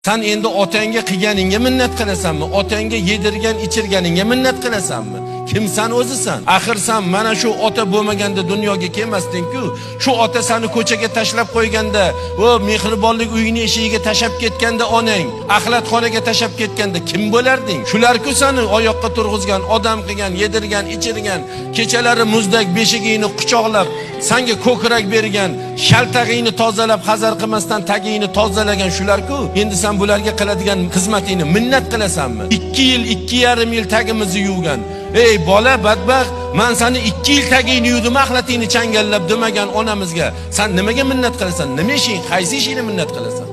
Sen endi otangga qilganingga minnat qilasanmi? Otangga yedirgan, ichirganingga minnat qilasanmi? Kimsan o'zisan? Axir sen mana shu ota bo'lmaganda dunyoga kelmasding-ku. Shu ota seni ko'chaga tashlab qo'yganda, o mehribonlik uyini eshigiga tashab ketganda onang, axlatxonaga tashab ketganda kim bo'larding? Shular-ku seni oyoqqa turg'izgan, odam qilgan, yedirgan, ichirgan, kechalari muzdak beshigingni quchoqlab, senga ko'krak bergan, shaltag'ingni tozalab, hazar qilmasdan tagingni tozalagan shular-ku. Endi sen bularga qiladigan xizmatingni minnat qilasanmi? 2 yil, 2,5 yil tagimizni yuvgan. Ey bola badbaxt, men seni 2 yil tagingni yuvdim, axlatingni changallab demagan onamizga sen nimaga minnat qilasan? Nima ishing, qaysi ishingni minnat qilasan?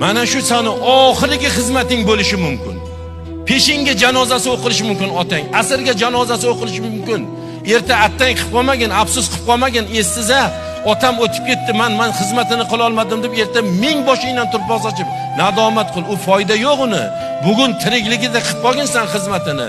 Mana shu seni oxirgi xizmating bo'lishi mumkin. Peshinga janozasi o'qilishi mumkin otang, asrga janozasi o'qilishi mumkin. Erta attang qilib qolmagin, afsus qilib qolmagin, esiz-a, otam o'tib ketdi, men xizmatini qila olmadim deb erta ming boshingdan turpoq sochib nadomat qil, u foyda yo'q uni. Bugun tirikligida qilib qolgin sen xizmatini.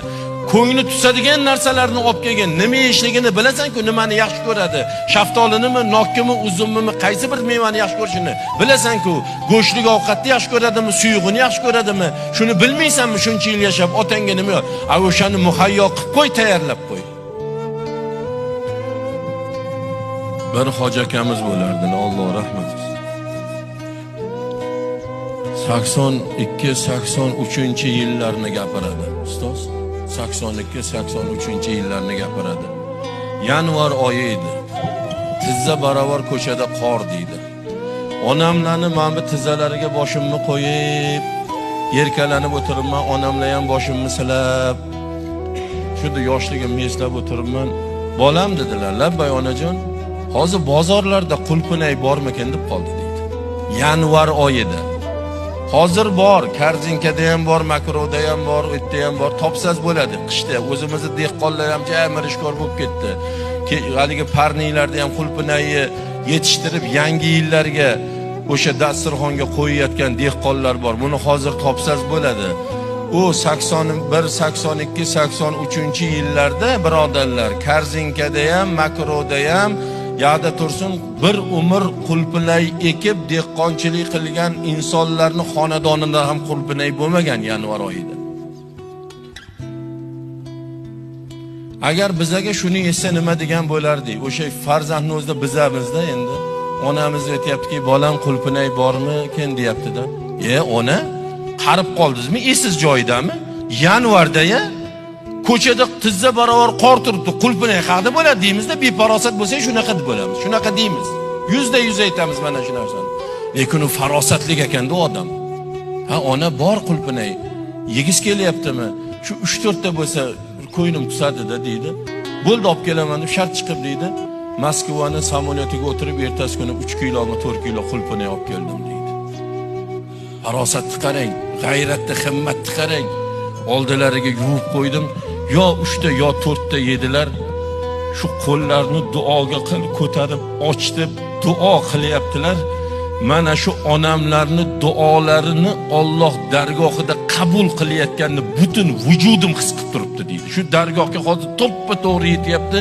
Ko'ngli tusadigan narsalarni olib kelgan, nima yeyishligini bilasan-ku, nimani yaxshi ko'radi? Shaftolinimi, nokkimi, uzummi, qaysi bir mevani yaxshi ko'rishini bilasan-ku. Go'shtli ovqatni yaxshi ko'radimi, suyug'ini yaxshi ko'radimi? Shuni bilmaysanmi? Shuncha yil yashab otangga nima yo'q? O'shani muhayyo qilib qo'y, tayyorlab qo'y. Bir hoji akamiz bo'lardi, Alloh rahmat etsin. 82-83 yillarni gapiradi, ustoz. 82-83 yillarni gapiradi. Yanvar oyi edi. Tizza barobar ko'chada qor deydi. Onamlarni men bu tizzalariga boshimni qo'yib, yerkalanib o'tiribman, onamlar ham boshimni silab. Shunda yoshligimni eslab o'tiribman. Bolam dedilar, "Labbay onajon, hozir bozorlarda qulpinay bormikan?" deb qoldi deydi. Yanvar oyida. Hozir bor, Karzinkada ham bor, Makroda ham bor, o'tda ham bor, topsaz bo'ladi. Qishda o'zimizni dehqonlar ham mirishkor bo'lib ketdi. Haligi parniylarda ham qulpinayni yetishtirib yangi yillarga o'sha dasturxonga qo'yayotgan dehqonlar bor. Buni hozir topsaz bo'ladi. U 81, 82, 83-yillarda birodarlar, Karzinkada ham, Makroda ham yada tursin, bir umr qulpinay ekib dehqonchilik qilgan insonlarni xonadonida ham qulpinay bo'lmagan yanvar oyida. Agar bizaga shuni esa nima degan bo'lardi? O'sha farzandni o'zida bizamizda endi onamiz aytayaptiki, "Bolam qulpinay bormi?" deyapti-da. Ona, qarib qoldingizmi? Esiz joyidami? Yanvarda-ya ko'chada tizza barobar qor turibdi, qulpinay qayerda bo'ladi deymizda, befarosat bo'lsa shunaqa deb bo'lamiz. Shunaqa deymiz. 100% aytamiz mana shu narsani. Lekin u farosatlik ekan-da odam. Ona bor qulpinay. Yegiz kelyaptimi? Shu 3-4 ta bo'lsa ko'ynim tusadi-da deydi. Bo'ldi olib kelaman deb shart chiqib deydi. Moskvaning samolyotiga o'tirib ertasi kuni 3 kilomi 4 kilo qulpinay olib keldim deydi. Farosatni qarang, g'ayratni, himmatni qarang. Oldilariga yuvib qo'ydim. Yo 3 ta, yo 4 ta yedilar. Shu qo'llarni duoga ko'tarib ochdi, duo qilyaptilar. Mana shu onamlarni duolarini Alloh dargohida qabul qilayotganini butun vujudim his qilib turibdi deydi. Shu dargohga hozir to'ppa-to'g'ri yetyapti.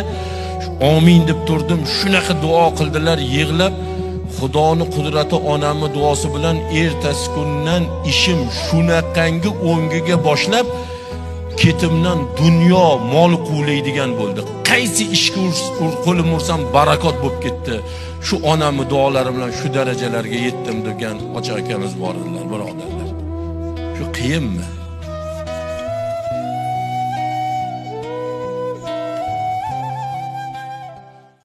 Amin deb turdim. Shunaqa duo qildilar, yig'lab. Xudoning qudrati onamning duosi bilan ertasi kundan ishim shunaqangi o'ngiga boshlab ketimdan dunyo mol quvlaydigan bo'ldi. Qaysi ishga qo'lim ursam barakot bo'lib ketdi. Shu onamning duolari bilan shu darajalarga yetdim degan hoji akamiz bor edilar, birodarlar. Shu qiyinmi?